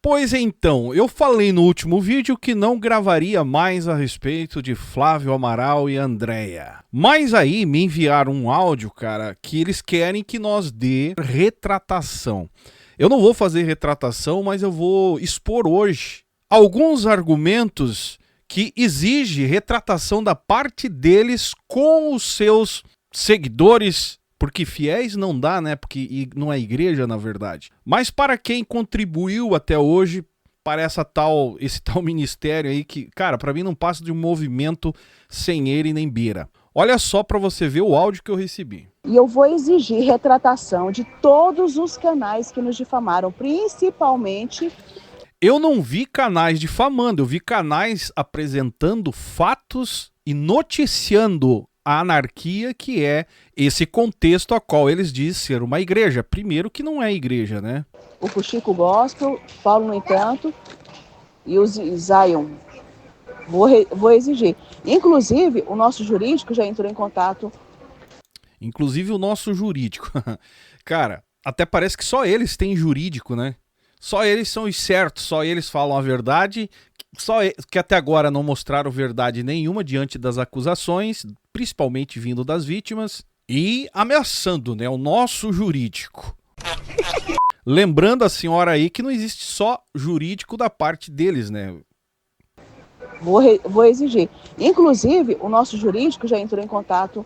Pois então, eu falei no último vídeo que não gravaria mais a respeito de Flávio Amaral e Andréia. Mas aí me enviaram um áudio, cara, que eles querem que nós dê retratação. Eu não vou fazer retratação, mas eu vou expor hoje alguns argumentos que exigem retratação da parte deles com os seus seguidores. Porque fiéis não dá, né? Porque não é igreja, na verdade. Mas para quem contribuiu até hoje para esse tal ministério aí que, cara, para mim não passa de um movimento sem ele nem beira. Olha só para você ver o áudio que eu recebi. E eu vou exigir retratação de todos os canais que nos difamaram, principalmente... Eu não vi canais difamando, eu vi canais apresentando fatos e noticiando a anarquia, que é esse contexto a qual eles dizem ser uma igreja. Primeiro que não é igreja, né? O Fuxico Gospel, Paulo no Entanto e o Zion. Vou exigir. Inclusive, o nosso jurídico já entrou em contato. Inclusive o nosso jurídico. Cara, até parece que só eles têm jurídico, né? Só eles são os certos, só eles falam a verdade, que até agora não mostraram verdade nenhuma diante das acusações, principalmente vindo das vítimas, e ameaçando, né, o nosso jurídico. Lembrando a senhora aí que não existe só jurídico da parte deles, né? Vou exigir. Inclusive, o nosso jurídico já entrou em contato,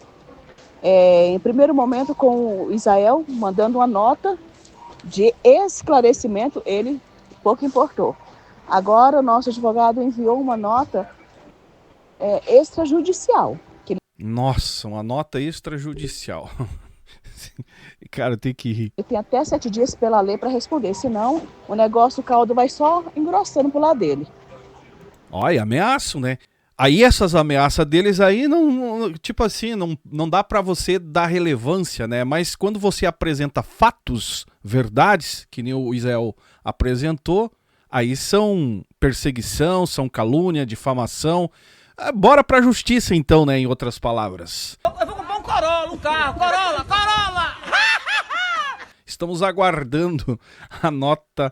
em primeiro momento, com o Israel, mandando uma nota de esclarecimento, ele pouco importou. Agora o nosso advogado enviou uma nota extrajudicial. Nossa, uma nota extrajudicial. Cara, tem que rir. Ele tem até 7 dias pela lei para responder, senão o caldo vai só engrossando pro lado dele. Olha, ameaçam, né? Aí essas ameaças deles aí, tipo assim, não dá pra você dar relevância, né? Mas quando você apresenta fatos, verdades, que nem o Israel apresentou, aí são perseguição, são calúnia, difamação. Bora pra justiça então, né? Em outras palavras. Eu vou comprar um Corolla, um carro, Corolla! Estamos aguardando a nota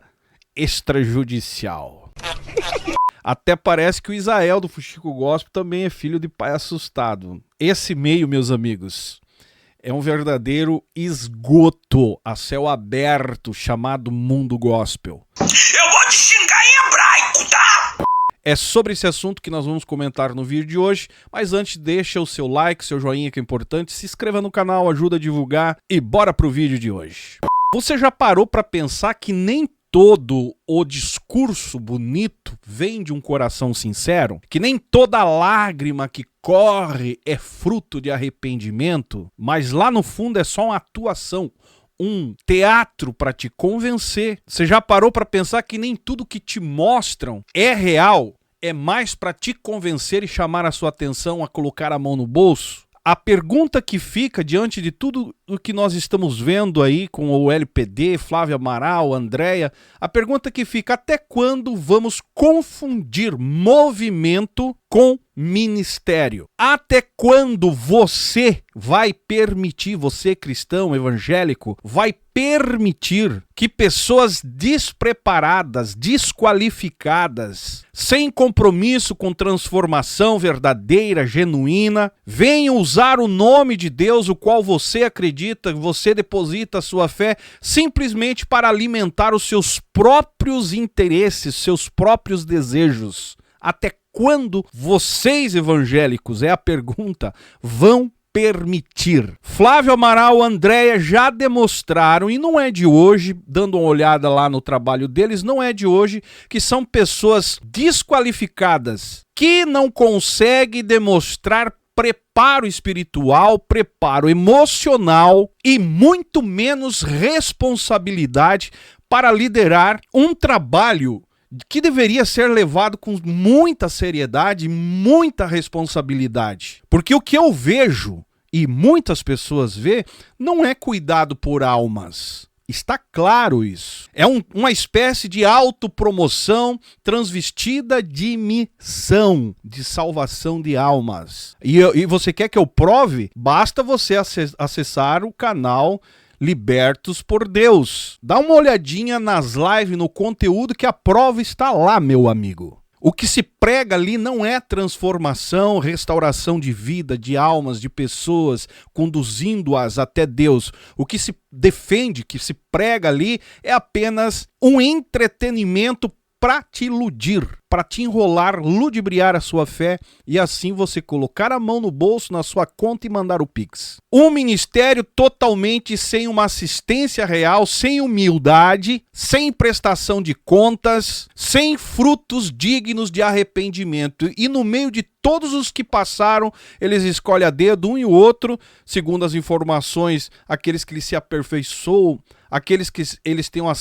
extrajudicial. Até parece que o Israel do Fuxico Gospel também é filho de pai assustado. Esse meio, meus amigos, é um verdadeiro esgoto a céu aberto chamado mundo gospel. Eu vou te xingar em hebraico, tá? É sobre esse assunto que nós vamos comentar no vídeo de hoje, mas antes deixa o seu like, seu joinha que é importante, se inscreva no canal, ajuda a divulgar e bora pro vídeo de hoje. Você já parou para pensar que nem todo o discurso bonito vem de um coração sincero? Que nem toda lágrima que corre é fruto de arrependimento? Mas lá no fundo é só uma atuação, um teatro para te convencer. Você já parou para pensar que nem tudo que te mostram é real? É mais para te convencer e chamar a sua atenção a colocar a mão no bolso? A pergunta que fica diante de tudo o que nós estamos vendo aí com o LPD, Flávio Amaral, Andréia, a pergunta que fica: até quando vamos confundir movimento com ministério? Até quando você vai permitir, você cristão evangélico, vai permitir que pessoas despreparadas, desqualificadas, sem compromisso com transformação verdadeira, genuína, venham usar o nome de Deus, o qual você acredita, você deposita a sua fé, simplesmente para alimentar os seus próprios interesses, seus próprios desejos? Até quando vocês evangélicos, é a pergunta, vão permitir? Flávio Amaral, Andréia já demonstraram, e não é de hoje, dando uma olhada lá no trabalho deles, não é de hoje, que são pessoas desqualificadas, que não conseguem demonstrar preparo espiritual, preparo emocional e muito menos responsabilidade para liderar um trabalho que deveria ser levado com muita seriedade, muita responsabilidade. Porque o que eu vejo, e muitas pessoas vê, não é cuidado por almas. Está claro isso. É uma espécie de autopromoção transvestida de missão, de salvação de almas. E você quer que eu prove? Basta você acessar o canal libertos por Deus. Dá uma olhadinha nas lives, no conteúdo, que a prova está lá, meu amigo. O que se prega ali não é transformação, restauração de vida, de almas, de pessoas, conduzindo-as até Deus. O que se defende, que se prega ali, é apenas um entretenimento para te iludir, para te enrolar, ludibriar a sua fé e assim você colocar a mão no bolso, na sua conta e mandar o Pix. Um ministério totalmente sem uma assistência real, sem humildade, sem prestação de contas, sem frutos dignos de arrependimento. E no meio de todos os que passaram, eles escolhem a dedo um e o outro, segundo as informações, aqueles que se aperfeiçoam, aqueles que eles têm uma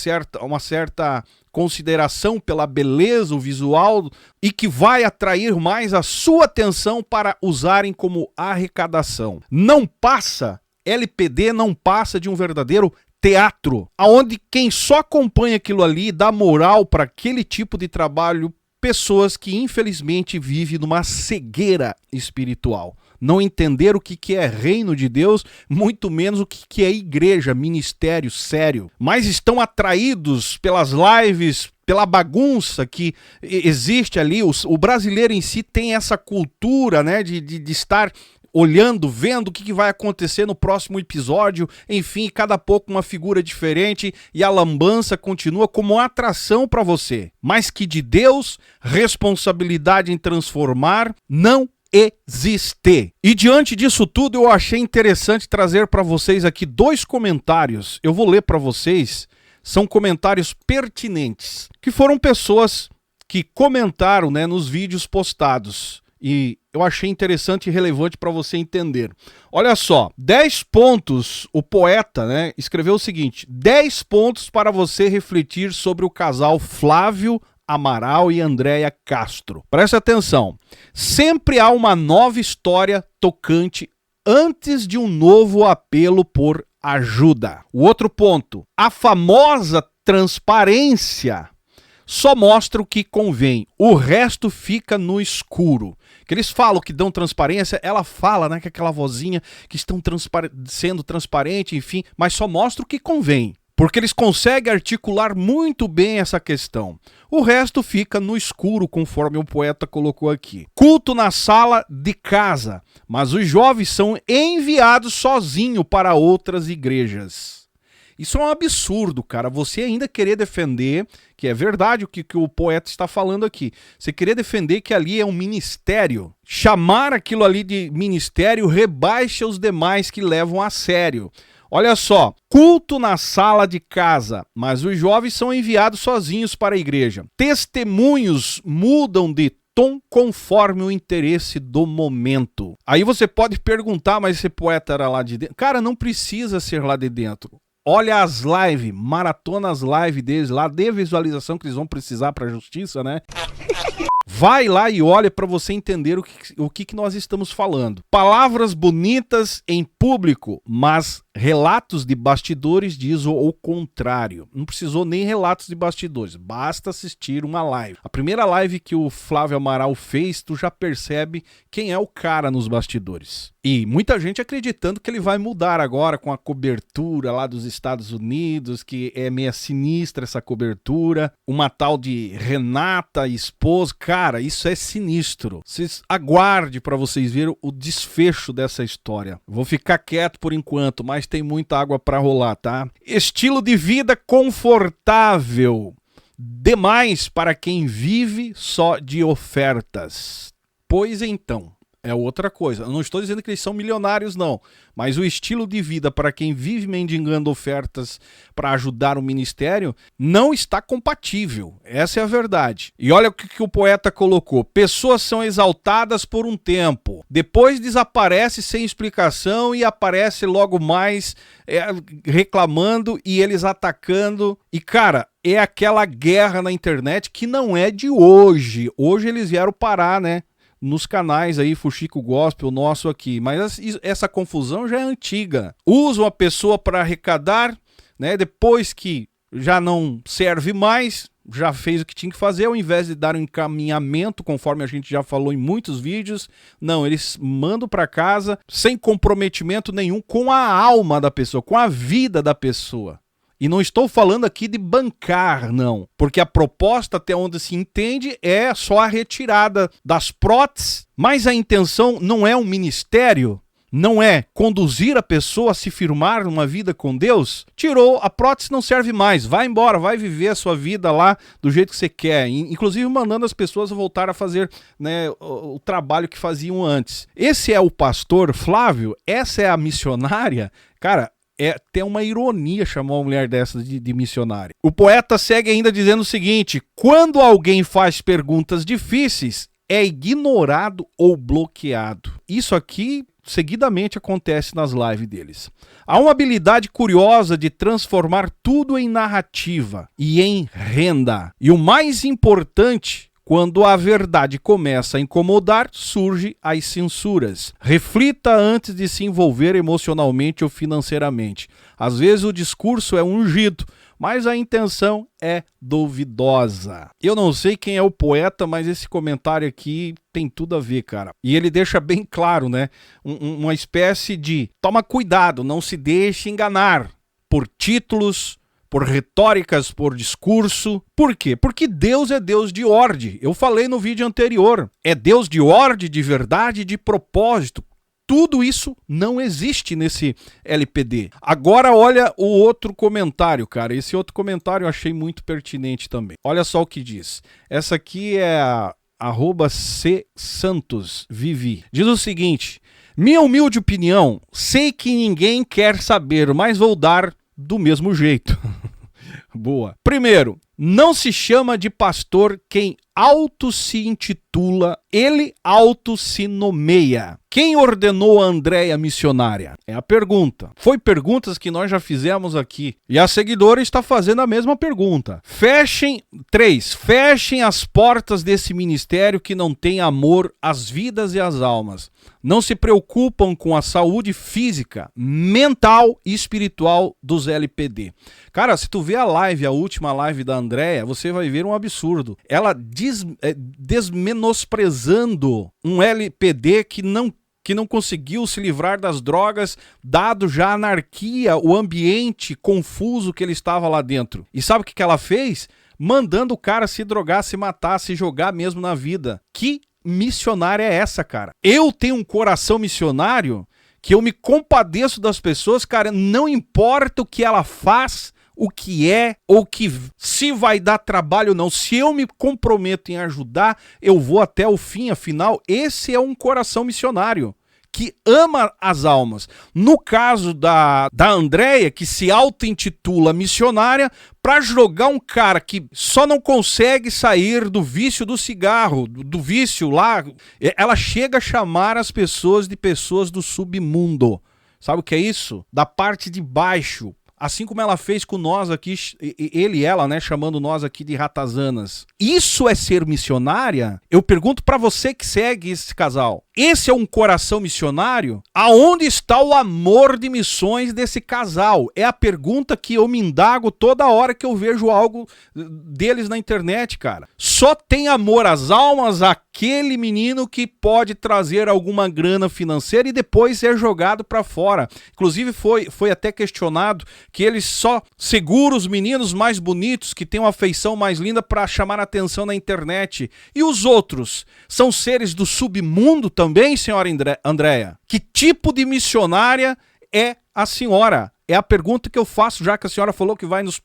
certa consideração pela beleza, o visual, e que vai atrair mais a sua atenção para usarem como arrecadação. Não passa, LPD não passa de um verdadeiro teatro, aonde quem só acompanha aquilo ali dá moral para aquele tipo de trabalho, pessoas que infelizmente vivem numa cegueira espiritual. Não entender o que é reino de Deus, muito menos o que é igreja, ministério sério. Mas estão atraídos pelas lives, pela bagunça que existe ali. O brasileiro em si tem essa cultura, né, de estar olhando, vendo o que vai acontecer no próximo episódio, enfim, cada pouco uma figura diferente e a lambança continua como uma atração para você. Mas que de Deus, responsabilidade em transformar, não existe. E diante disso tudo, eu achei interessante trazer para vocês aqui 2 comentários. Eu vou ler para vocês, são comentários pertinentes, que foram pessoas que comentaram, né, nos vídeos postados. E eu achei interessante e relevante para você entender. Olha só, 10 pontos, o poeta, né, escreveu o seguinte: 10 pontos para você refletir sobre o casal Flávio Amaral e Andréia Castro. Presta atenção, sempre há uma nova história tocante antes de um novo apelo por ajuda. O outro ponto, a famosa transparência só mostra o que convém, o resto fica no escuro. Que eles falam que dão transparência, ela fala, né, que aquela vozinha que estão sendo transparente, enfim, mas só mostra o que convém. Porque eles conseguem articular muito bem essa questão. O resto fica no escuro, conforme o poeta colocou aqui. Culto na sala de casa, mas os jovens são enviados sozinhos para outras igrejas. Isso é um absurdo, cara. Você ainda querer defender, que é verdade o que o poeta está falando aqui, você querer defender que ali é um ministério, chamar aquilo ali de ministério rebaixa os demais que levam a sério. Olha só, culto na sala de casa, mas os jovens são enviados sozinhos para a igreja. Testemunhos mudam de tom conforme o interesse do momento. Aí você pode perguntar, mas esse poeta era lá de dentro? Cara, não precisa ser lá de dentro. Olha as lives, maratona as lives deles lá, de visualização que eles vão precisar para a justiça, né? Vai lá e olha para você entender o que nós estamos falando. Palavras bonitas em público, mas relatos de bastidores diz o contrário. Não precisou nem relatos de bastidores, basta assistir uma live. A primeira live que o Flávio Amaral fez, tu já percebe quem é o cara nos bastidores. E muita gente acreditando que ele vai mudar agora com a cobertura lá dos Estados Unidos, que é meio sinistra essa cobertura. Uma tal de Renata, esposa. Cara, isso é sinistro. Vocês aguardem para vocês verem o desfecho dessa história. Vou ficar quieto por enquanto, mas tem muita água para rolar, tá? Estilo de vida confortável. Demais para quem vive só de ofertas. Pois então, é outra coisa. Eu não estou dizendo que eles são milionários, não. Mas o estilo de vida para quem vive mendigando ofertas para ajudar o ministério não está compatível. Essa é a verdade. E olha o que o poeta colocou. Pessoas são exaltadas por um tempo. Depois desaparece sem explicação e aparece logo mais reclamando e eles atacando. E, cara, é aquela guerra na internet que não é de hoje. Hoje eles vieram parar, né? Nos canais aí, Fuxico Gospel, nosso aqui. Mas essa confusão já é antiga. Usam a pessoa para arrecadar, né? Depois que já não serve mais, já fez o que tinha que fazer, ao invés de dar um encaminhamento, conforme a gente já falou em muitos vídeos, não, eles mandam para casa sem comprometimento nenhum com a alma da pessoa, com a vida da pessoa. E não estou falando aqui de bancar, não, porque a proposta, até onde se entende, é só a retirada das próteses, mas a intenção não é um ministério, não é conduzir a pessoa a se firmar numa vida com Deus. Tirou, a prótese não serve mais, vai embora, vai viver a sua vida lá do jeito que você quer, inclusive mandando as pessoas voltar a fazer, né, o trabalho que faziam antes. Esse é o pastor Flávio, essa é a missionária, cara. É até uma ironia chamar uma mulher dessa de missionária. O poeta segue ainda dizendo o seguinte: quando alguém faz perguntas difíceis, é ignorado ou bloqueado. Isso aqui seguidamente acontece nas lives deles. Há uma habilidade curiosa de transformar tudo em narrativa e em renda. E o mais importante, quando a verdade começa a incomodar, surgem as censuras. Reflita antes de se envolver emocionalmente ou financeiramente. Às vezes o discurso é ungido, mas a intenção é duvidosa. Eu não sei quem é o poeta, mas esse comentário aqui tem tudo a ver, cara. E ele deixa bem claro, né? Uma espécie de toma cuidado, não se deixe enganar por títulos, por retóricas, por discurso. Por quê? Porque Deus é Deus de ordem. Eu falei no vídeo anterior. É Deus de ordem, de verdade, de propósito. Tudo isso não existe nesse LPD. Agora olha o outro comentário, cara. Esse outro comentário eu achei muito pertinente também. Olha só o que diz. Essa aqui é a @csantosvivi. Diz o seguinte: minha humilde opinião, sei que ninguém quer saber, mas vou dar do mesmo jeito. Boa. Primeiro, não se chama de pastor quem auto se intitula, ele auto se nomeia. Quem ordenou a Andréia missionária? É a pergunta. Foi perguntas que nós já fizemos aqui. E a seguidora está fazendo a mesma pergunta. Fechem as portas desse ministério que não tem amor às vidas e às almas. Não se preocupam com a saúde física, mental e espiritual dos LPD. Cara, se tu vê a última live da Andréia, você vai ver um absurdo. Ela desmenosprezando um LPD que não conseguiu se livrar das drogas, dado já a anarquia, o ambiente confuso que ele estava lá dentro. E sabe o que ela fez? Mandando o cara se drogar, se matar, se jogar mesmo na vida. Que missionária é essa, cara? Eu tenho um coração missionário que eu me compadeço das pessoas, cara, não importa o que ela faz, o que é, ou que se vai dar trabalho ou não. Se eu me comprometo em ajudar, eu vou até o fim. Afinal, esse é um coração missionário que ama as almas. No caso da Andréia, que se auto-intitula missionária, para jogar um cara que só não consegue sair do vício do cigarro, do vício lá, ela chega a chamar as pessoas de pessoas do submundo. Sabe o que é isso? Da parte de baixo. Assim como ela fez com nós aqui, ele e ela, né, chamando nós aqui de ratazanas. Isso é ser missionária? Eu pergunto para você que segue esse casal. Esse é um coração missionário? Aonde está o amor de missões desse casal? É a pergunta que eu me indago toda hora que eu vejo algo deles na internet, cara. Só tem amor às almas aquele menino que pode trazer alguma grana financeira e depois ser jogado para fora. Inclusive foi até questionado que eles só seguram os meninos mais bonitos, que têm uma feição mais linda para chamar a atenção na internet. E os outros? São seres do submundo também, senhora Andréia? Que tipo de missionária é a senhora? É a pergunta que eu faço, já que a senhora falou que vai nos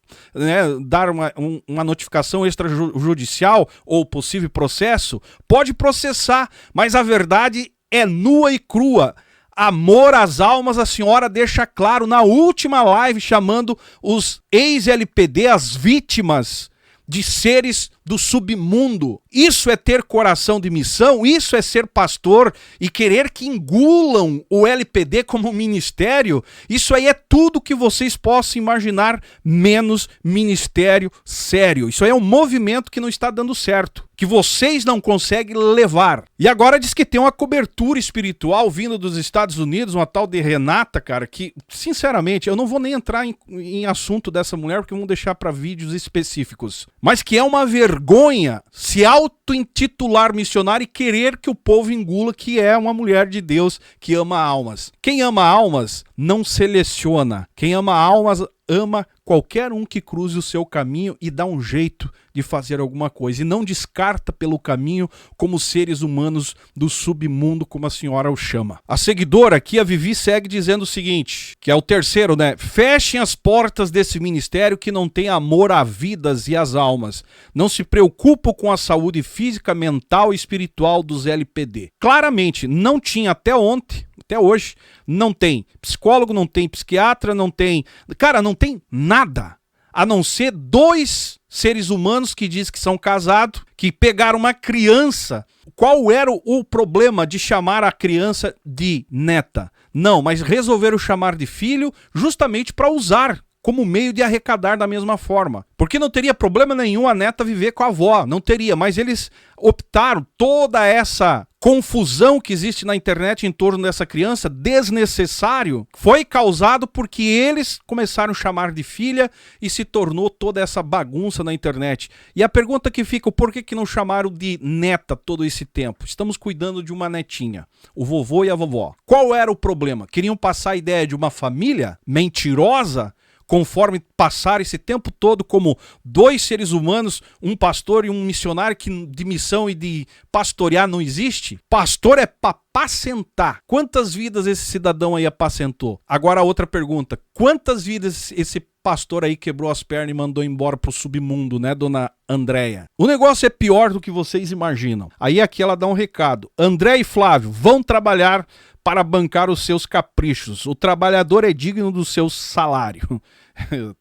dar uma notificação extrajudicial ou possível processo. Pode processar, mas a verdade é nua e crua. Amor às almas, a senhora deixa claro na última live, chamando os ex-LPD, as vítimas de seres do submundo. Isso é ter coração de missão? Isso é ser pastor e querer que engulam o LPD como ministério? Isso aí é tudo que vocês possam imaginar, menos ministério sério. Isso aí é um movimento que não está dando certo. que vocês não conseguem levar. E agora diz que tem uma cobertura espiritual vindo dos Estados Unidos, uma tal de Renata, cara, que, sinceramente, eu não vou nem entrar em assunto dessa mulher, porque vamos deixar para vídeos específicos. Mas que é uma vergonha se auto-intitular missionário e querer que o povo engula que é uma mulher de Deus que ama almas. Quem ama almas não seleciona. Quem ama almas ama qualquer um que cruze o seu caminho e dá um jeito de fazer alguma coisa. E não descarta pelo caminho como seres humanos do submundo, como a senhora o chama. A seguidora aqui, a Vivi, segue dizendo o seguinte, que é o terceiro, né? Fechem as portas desse ministério que não tem amor a vidas e às almas. Não se preocupam com a saúde física, mental e espiritual dos LPD. Claramente, não tinha até ontem, até hoje, não tem psicólogo, não tem psiquiatra, não tem... Cara, não tem nada, a não ser 2 seres humanos que dizem que são casados, que pegaram uma criança. Qual era o problema de chamar a criança de neta? Não, mas resolveram chamar de filho justamente para usar como meio de arrecadar da mesma forma. Porque não teria problema nenhum a neta viver com a avó, não teria, mas eles optaram toda essa confusão que existe na internet em torno dessa criança, desnecessário, foi causado porque eles começaram a chamar de filha e se tornou toda essa bagunça na internet. E a pergunta que fica, por que não chamaram de neta todo esse tempo? Estamos cuidando de uma netinha, o vovô e a vovó. Qual era o problema? Queriam passar a ideia de uma família mentirosa, conforme passaram esse tempo todo como 2 seres humanos, um pastor e um missionário, que de missão e de pastorear não existe? Pastor é para apacentar. Quantas vidas esse cidadão aí apacentou? Agora a outra pergunta, quantas vidas esse pastor aí quebrou as pernas e mandou embora pro submundo, né, dona Andréia? O negócio é pior do que vocês imaginam. Aí aqui ela dá um recado. André e Flávio vão trabalhar para bancar os seus caprichos. O trabalhador é digno do seu salário.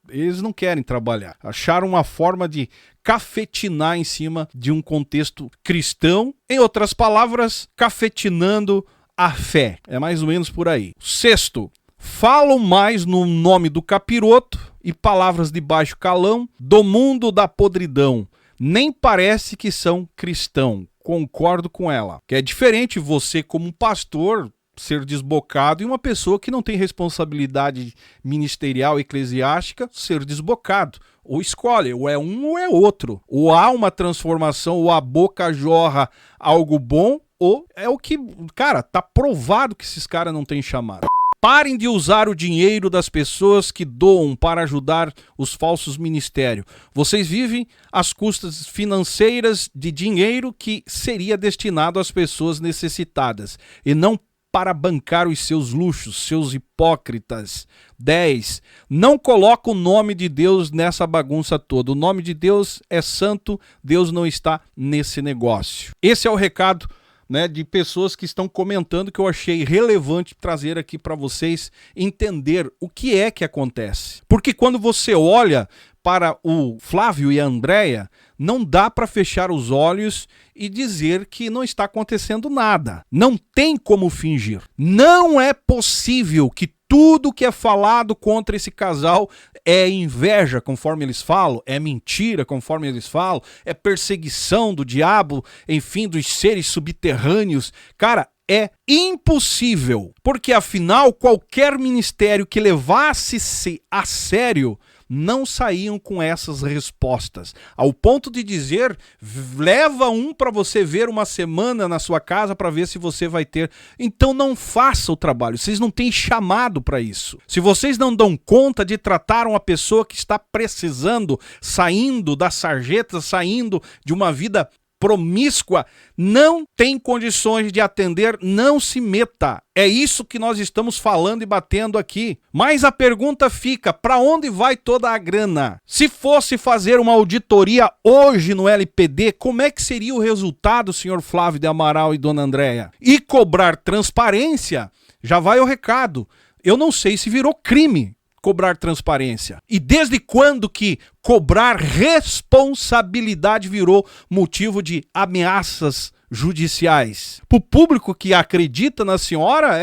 Eles não querem trabalhar. Acharam uma forma de cafetinar em cima de um contexto cristão. Em outras palavras, cafetinando a fé. É mais ou menos por aí. Sexto, falam mais no nome do capiroto e palavras de baixo calão do mundo da podridão. Nem parece que são cristão. Concordo com ela. Que é diferente você, como um pastor, ser desbocado, e uma pessoa que não tem responsabilidade ministerial, eclesiástica, ser desbocado. Ou escolhe, ou é um ou é outro. Ou há uma transformação, ou a boca jorra algo bom, ou é o que... Cara, tá provado que esses caras não têm chamado. Parem de usar o dinheiro das pessoas que doam para ajudar os falsos ministérios. Vocês vivem às custas financeiras de dinheiro que seria destinado às pessoas necessitadas, e não para bancar os seus luxos, seus hipócritas. 10. Não coloca o nome de Deus nessa bagunça toda. O nome de Deus é santo, Deus não está nesse negócio. Esse é o recado, né, de pessoas que estão comentando, que eu achei relevante trazer aqui para vocês entender o que é que acontece. Porque quando você olha para o Flávio e a Andréia, não dá para fechar os olhos e dizer que não está acontecendo nada. Não tem como fingir. Não é possível que tudo que é falado contra esse casal é inveja, conforme eles falam, é mentira, conforme eles falam, é perseguição do diabo, enfim, dos seres subterrâneos. Cara, é impossível, porque afinal qualquer ministério que levasse-se a sério não saíam com essas respostas, ao ponto de dizer, leva um para você ver uma semana na sua casa para ver se você vai ter. Então não faça o trabalho, vocês não têm chamado para isso. Se vocês não dão conta de tratar uma pessoa que está precisando, saindo da sarjeta, saindo de uma vida promíscua, não tem condições de atender, não se meta. É isso que nós estamos falando e batendo aqui. Mas a pergunta fica, para onde vai toda a grana? Se fosse fazer uma auditoria hoje no LPD, como é que seria o resultado, senhor Flávio de Amaral e dona Andréia? E cobrar transparência, já vai o recado. Eu não sei se virou crime cobrar transparência. E desde quando que cobrar responsabilidade virou motivo de ameaças judiciais? Para o público que acredita na senhora,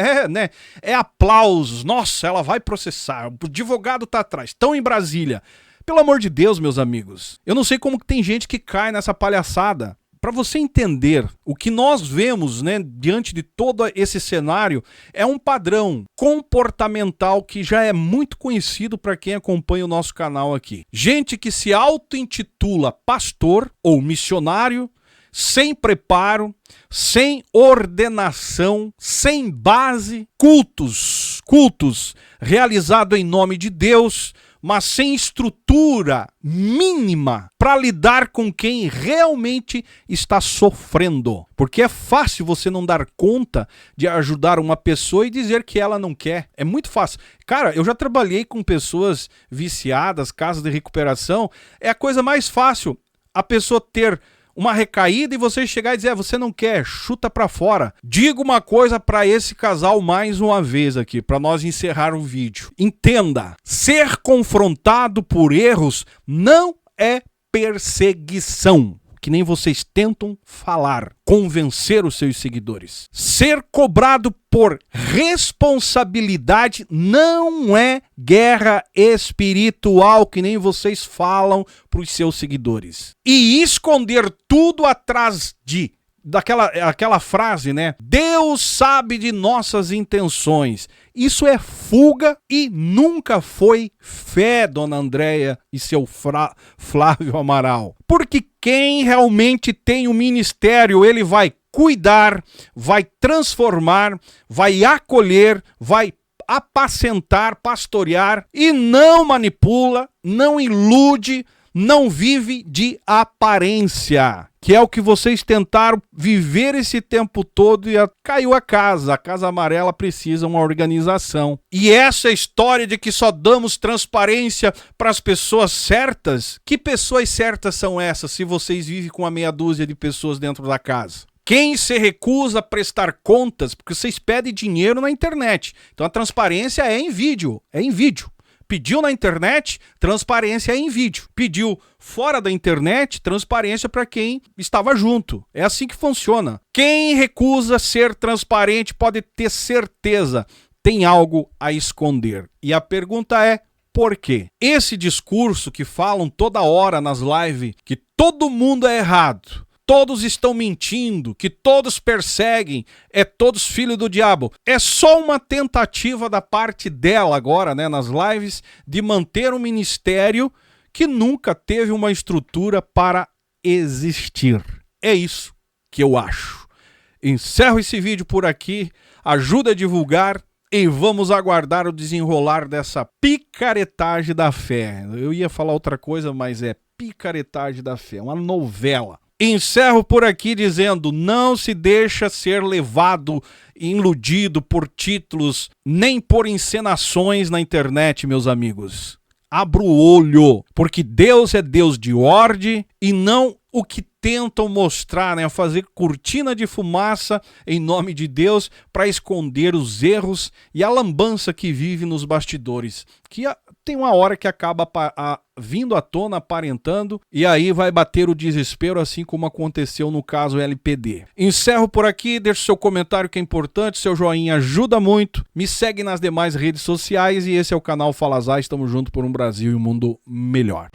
é aplausos. Nossa, ela vai processar. O advogado tá atrás. Estão em Brasília. Pelo amor de Deus, meus amigos. Eu não sei como que tem gente que cai nessa palhaçada. para você entender o que nós vemos, né, diante de todo esse cenário, é um padrão comportamental que já é muito conhecido para quem acompanha o nosso canal aqui. Gente que se auto-intitula pastor ou missionário, sem preparo, sem ordenação, sem base, cultos realizados em nome de Deus, mas sem estrutura mínima para lidar com quem realmente está sofrendo. Porque é fácil você não dar conta de ajudar uma pessoa e dizer que ela não quer. É muito fácil. Cara, eu já trabalhei com pessoas viciadas, casas de recuperação. É a coisa mais fácil a pessoa ter uma recaída e você chegar e dizer, você não quer, chuta pra fora. Digo uma coisa pra esse casal mais uma vez aqui, pra nós encerrar o vídeo. Entenda, ser confrontado por erros não é perseguição, que nem vocês tentam falar, convencer os seus seguidores. Ser cobrado por responsabilidade não é guerra espiritual, que nem vocês falam para os seus seguidores. E esconder tudo atrás daquela frase, né? Deus sabe de nossas intenções. Isso é fuga e nunca foi fé, dona Andréia e seu Flávio Amaral. Porque quem realmente tem o ministério, ele vai cuidar, vai transformar, vai acolher, vai apacentar, pastorear e não manipula, não ilude, não vive de aparência, que é o que vocês tentaram viver esse tempo todo e caiu a Casa Amarela precisa uma organização. E essa história de que só damos transparência para as pessoas certas, que pessoas certas são essas se vocês vivem com uma meia dúzia de pessoas dentro da casa? Quem se recusa a prestar contas, porque vocês pedem dinheiro na internet, então a transparência é em vídeo, Pediu na internet, transparência é em vídeo. Pediu fora da internet, transparência para quem estava junto. É assim que funciona. Quem recusa ser transparente pode ter certeza, tem algo a esconder. E a pergunta é, por quê? Esse discurso que falam toda hora nas lives, que todo mundo é errado, todos estão mentindo, que todos perseguem, é todos filhos do diabo. É só uma tentativa da parte dela agora, né, nas lives, de manter um ministério que nunca teve uma estrutura para existir. É isso que eu acho. Encerro esse vídeo por aqui, ajuda a divulgar e vamos aguardar o desenrolar dessa picaretagem da fé. Eu ia falar outra coisa, mas é picaretagem da fé, uma novela. Encerro por aqui dizendo, não se deixa ser levado e iludido por títulos, nem por encenações na internet, meus amigos. Abra o olho, porque Deus é Deus de ordem e não o que tentam mostrar, né? Fazer cortina de fumaça em nome de Deus para esconder os erros e a lambança que vive nos bastidores. Que tem uma hora que acaba vindo à tona, aparentando, e aí vai bater o desespero, assim como aconteceu no caso LPD. Encerro por aqui, deixe seu comentário que é importante, seu joinha ajuda muito, me segue nas demais redes sociais e esse é o canal Fala Zay, estamos juntos por um Brasil e um mundo melhor.